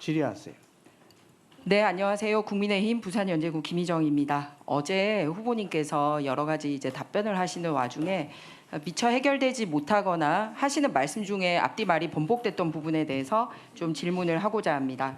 질의하세요. 네, 안녕하세요. 국민의힘 부산연제구 김희정입니다. 어제 후보님께서 여러 가지 이제 답변을 하시는 와중에 미처 해결되지 못하거나 하시는 말씀 중에 앞뒤 말이 번복됐던 부분에 대해서 좀 질문을 하고자 합니다.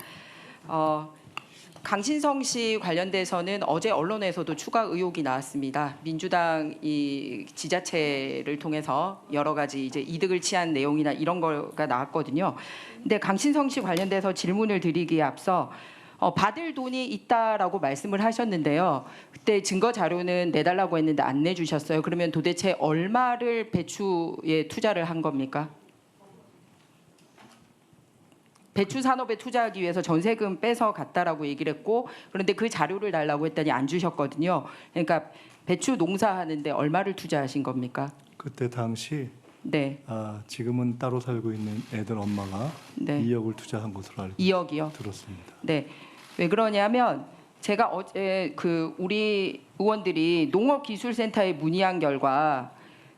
강신성 씨 관련돼서는 어제 언론에서도 추가 의혹이 나왔습니다. 민주당 이 지자체를 통해서 여러 가지 이제 이득을 취한 내용이나 이런 거가 나왔거든요. 근데 강신성 씨 관련돼서 질문을 드리기에 앞서 받을 돈이 있다라고 말씀을 하셨는데요. 그때 증거 자료는 내달라고 했는데 안 내주셨어요. 그러면 도대체 얼마를 배추에 투자를 한 겁니까? 배추 산업에 투자하기 위해서 전세금 빼서 갔다라고 얘기를 했고, 그런데 그 자료를 달라고 했더니 안 주셨거든요. 그러니까 배추 농사하는데 얼마를 투자하신 겁니까? 그때 당시 네, 지금은 따로 살고 있는 애들 엄마가 네. 2억을 투자한 것으로 알고 2억이요? 들었습니다. 네. 왜 그러냐면 제가 어제 그 우리 의원들이 농업기술센터에 문의한 결과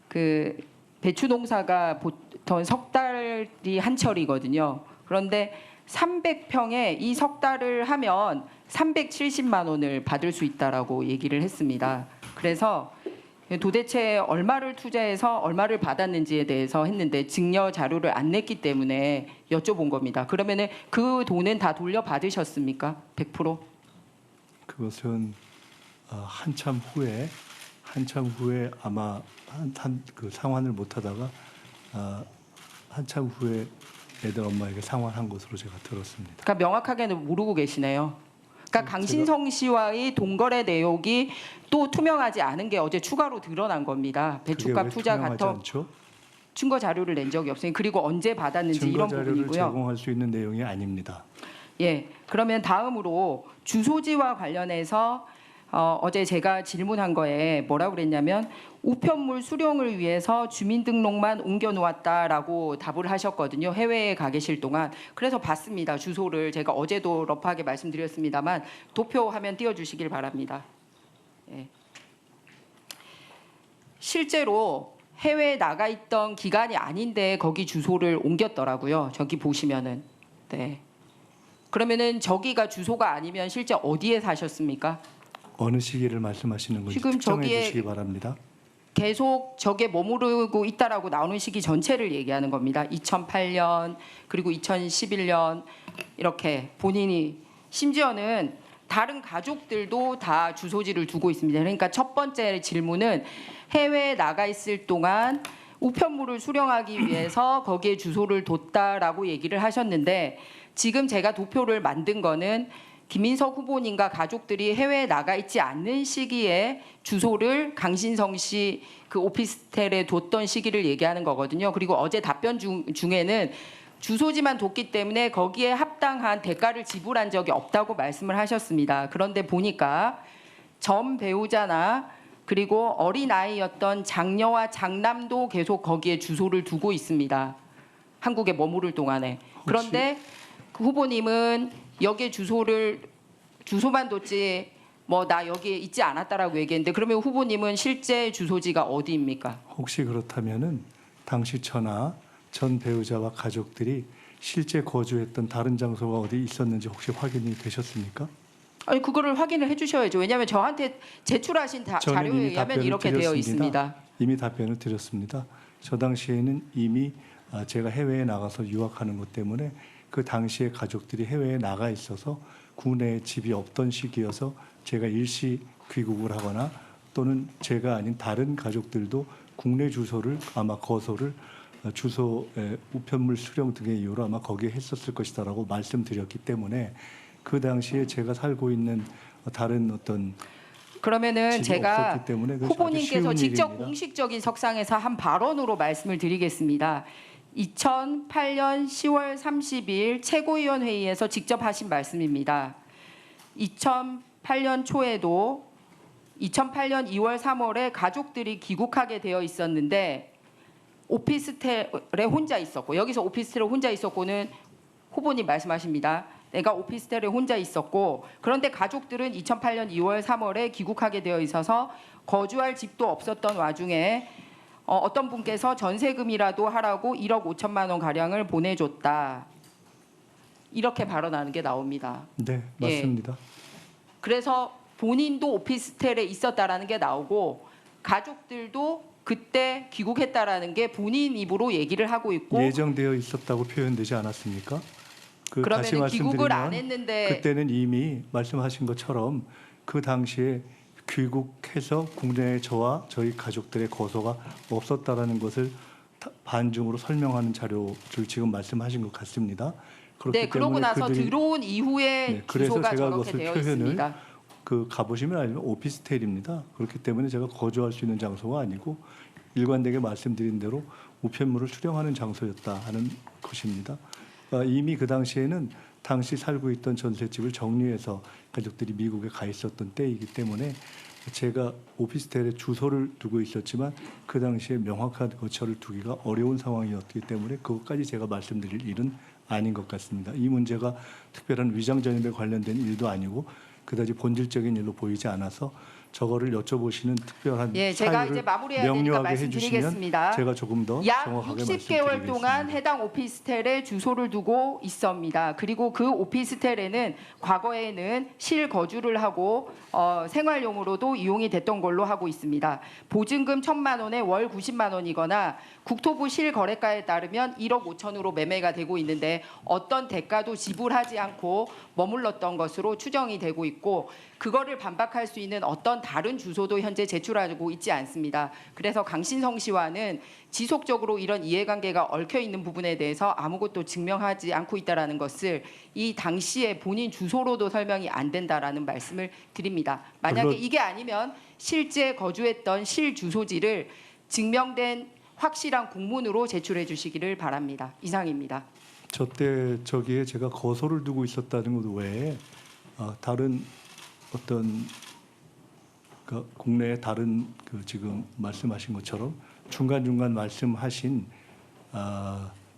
그 배추 농사가 보통 석 달이 한철이거든요. 그런데 300평에 이 석 달을 하면 370만 원을 받을 수 있다라고 얘기를 했습니다. 그래서 도대체 얼마를 투자해서 얼마를 받았는지에 대해서 했는데 증여 자료를 안 냈기 때문에 여쭤본 겁니다. 그러면은 그 돈은 다 돌려받으셨습니까? 100%? 그것은 한참 후에 아마 그 상환을 못하다가 한참 후에 애들 엄마에게 상환한 것으로 제가 들었습니다. 그러니까 명확하게는 모르고 계시네요. 그러니까 강신성 씨와의 동거래 내역이 또 투명하지 않은 게 어제 추가로 드러난 겁니다. 배추값 투자 같은 증거 자료를 낸 적이 없으니 그리고 언제 받았는지 이런 자료를 부분이고요. 제공할 수 있는 내용이 아닙니다. 예, 그러면 다음으로 주소지와 관련해서 어제 제가 질문한 거에 뭐라고 그랬냐면 우편물 수령을 위해서 주민등록만 옮겨놓았다라고 답을 하셨거든요. 해외에 가 계실 동안. 그래서 봤습니다. 주소를 제가 어제도 러프하게 말씀드렸습니다만 도표화면 띄워주시길 바랍니다. 예. 실제로 해외에 나가 있던 기간이 아닌데 거기 주소를 옮겼더라고요. 저기 보시면은. 네. 그러면은 저기가 주소가 아니면 실제 어디에 사셨습니까? 어느 시기를 말씀하시는 건지 지금 특정해 저기에 주시기 바랍니다. 계속 저게 머무르고 있다라고 나오는 시기 전체를 얘기하는 겁니다. 2008년 그리고 2011년 이렇게 본인이 심지어는 다른 가족들도 다 주소지를 두고 있습니다. 그러니까 첫 번째 질문은 해외에 나가 있을 동안 우편물을 수령하기 위해서 거기에 주소를 뒀다라고 얘기를 하셨는데 지금 제가 도표를 만든 거는 김인석 후보님과 가족들이 해외에 나가 있지 않는 시기에 주소를 강신성 씨 그 오피스텔에 뒀던 시기를 얘기하는 거거든요. 그리고 어제 답변 중에는 주소지만 뒀기 때문에 거기에 합당한 대가를 지불한 적이 없다고 말씀을 하셨습니다. 그런데 보니까 전 배우자나 그리고 어린아이였던 장녀와 장남도 계속 거기에 주소를 두고 있습니다. 한국에 머무를 동안에. 그런데 그 후보님은 여기에 주소만 뒀지 뭐 나 여기에 있지 않았다라고 얘기했는데 그러면 후보님은 실제 주소지가 어디입니까? 혹시 그렇다면은 당시 전 배우자와 가족들이 실제 거주했던 다른 장소가 어디 있었는지 혹시 확인이 되셨습니까? 아니 그거를 확인을 해주셔야죠. 왜냐하면 저한테 제출하신 자료에 의하면 이렇게 되어 있습니다. 이미 답변을 드렸습니다. 저 당시에는 이미 제가 해외에 나가서 유학하는 것 때문에 그 당시에 가족들이 해외에 나가 있어서 국내에 집이 없던 시기여서 제가 일시 귀국을 하거나 또는 제가 아닌 다른 가족들도 국내 주소를 아마 거소를 주소의 우편물 수령 등의 이유로 아마 거기에 했었을 것이다라고 말씀드렸기 때문에 그 당시에 제가 살고 있는 다른 어떤 그러면은 제가 때문에 후보님께서 직접 일입니다. 공식적인 석상에서 한 발언으로 말씀을 드리겠습니다. 2008년 10월 30일 최고위원회의에서 직접 하신 말씀입니다. 2008년 초에도 2008년 2월 3월에 가족들이 귀국하게 되어 있었는데 오피스텔에 혼자 있었고 여기서 오피스텔에 혼자 있었고는 후보님 말씀하십니다. 내가 오피스텔에 혼자 있었고 그런데 가족들은 2008년 2월 3월에 귀국하게 되어 있어서 거주할 집도 없었던 와중에 어떤 분께서 전세금이라도 하라고 1억 5천만 원 가량을 보내줬다. 이렇게 발언하는 게 나옵니다. 네, 예. 맞습니다. 그래서 본인도 오피스텔에 있었다라는 게 나오고 가족들도 그때 귀국했다라는 게 본인 입으로 얘기를 하고 있고 예정되어 있었다고 표현되지 않았습니까? 다시 그러면 귀국을 안 말씀드리면 했는데 그때는 이미 말씀하신 것처럼 그 당시에 귀국해서 국내에 저와 저희 가족들의 거소가 없었다라는 것을 반중으로 설명하는 자료를 지금 말씀하신 것 같습니다. 그렇기 네, 그러고 때문에 나서 그들이 들어온 이후에 네, 그래서 주소가 제가 저렇게 그것을 되어 표현을 있습니다. 가보시면 알면 오피스텔입니다. 그렇기 때문에 제가 거주할 수 있는 장소가 아니고 일관되게 말씀드린 대로 우편물을 수령하는 장소였다 하는 것입니다. 이미 그 당시에는 당시 살고 있던 전셋집을 정리해서 가족들이 미국에 가 있었던 때이기 때문에 제가 오피스텔에 주소를 두고 있었지만 그 당시에 명확한 거처를 두기가 어려운 상황이었기 때문에 그것까지 제가 말씀드릴 일은 아닌 것 같습니다. 이 문제가 특별한 위장 전입에 관련된 일도 아니고 그다지 본질적인 일로 보이지 않아서 저거를 여쭤보시는 특별한 예, 제가 이제 사유를 마무리해야 되니까 명료하게 말씀드리겠습니다. 해주시면 제가 조금 더 약 정확하게 60개월 동안 말씀드리겠습니다. 해당 오피스텔에 주소를 두고 있습니다. 그리고 그 오피스텔에는 과거에는 실거주를 하고 생활용으로도 이용이 됐던 걸로 하고 있습니다. 보증금 1,000만 원에 월 90만 원이거나 국토부 실거래가에 따르면 1억 5천으로 매매가 되고 있는데 어떤 대가도 지불하지 않고 머물렀던 것으로 추정이 되고 있고 그거를 반박할 수 있는 어떤 다른 주소도 현재 제출하고 있지 않습니다. 그래서 강신성 씨와는 지속적으로 이런 이해관계가 얽혀 있는 부분에 대해서 아무것도 증명하지 않고 있다라는 것을 이 당시에 본인 주소로도 설명이 안 된다라는 말씀을 드립니다. 만약에 물론- 이게 아니면 실제 거주했던 실 주소지를 증명된 확실한 공문으로 제출해 주시기를 바랍니다. 이상입니다. 저기에 제가 거소를 두고 있었다는 것 외에 다른 어떤 국내의 다른 지금 말씀하신 것처럼 중간중간 말씀하신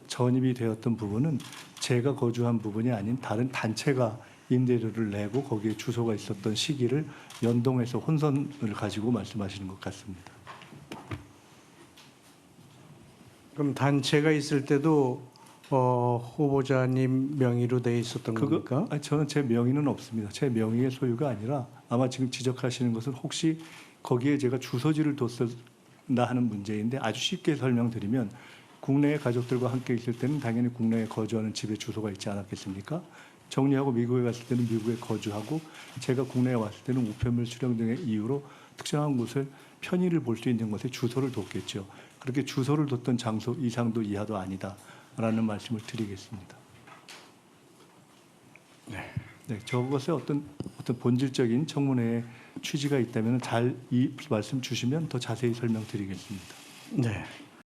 전입이 되었던 부분은 제가 거주한 부분이 아닌 다른 단체가 임대료를 내고 거기에 주소가 있었던 시기를 연동해서 혼선을 가지고 말씀하시는 것 같습니다. 그럼 단체가 있을 때도 후보자님 명의로 돼 있었던 겁니까? 아니, 저는 제 명의는 없습니다. 제 명의의 소유가 아니라 아마 지금 지적하시는 것은 혹시 거기에 제가 주소지를 뒀었나 하는 문제인데 아주 쉽게 설명드리면 국내의 가족들과 함께 있을 때는 당연히 국내에 거주하는 집에 주소가 있지 않았겠습니까? 정리하고 미국에 갔을 때는 미국에 거주하고 제가 국내에 왔을 때는 우편물 수령 등의 이유로 특정한 곳을 편의를 볼 수 있는 곳에 주소를 뒀겠죠. 그렇게 주소를 뒀던 장소 이상도 이하도 아니다라는 말씀을 드리겠습니다. 네, 저것에 어떤 본질적인 청문회의 취지가 있다면 잘 이 말씀 주시면 더 자세히 설명드리겠습니다. 네.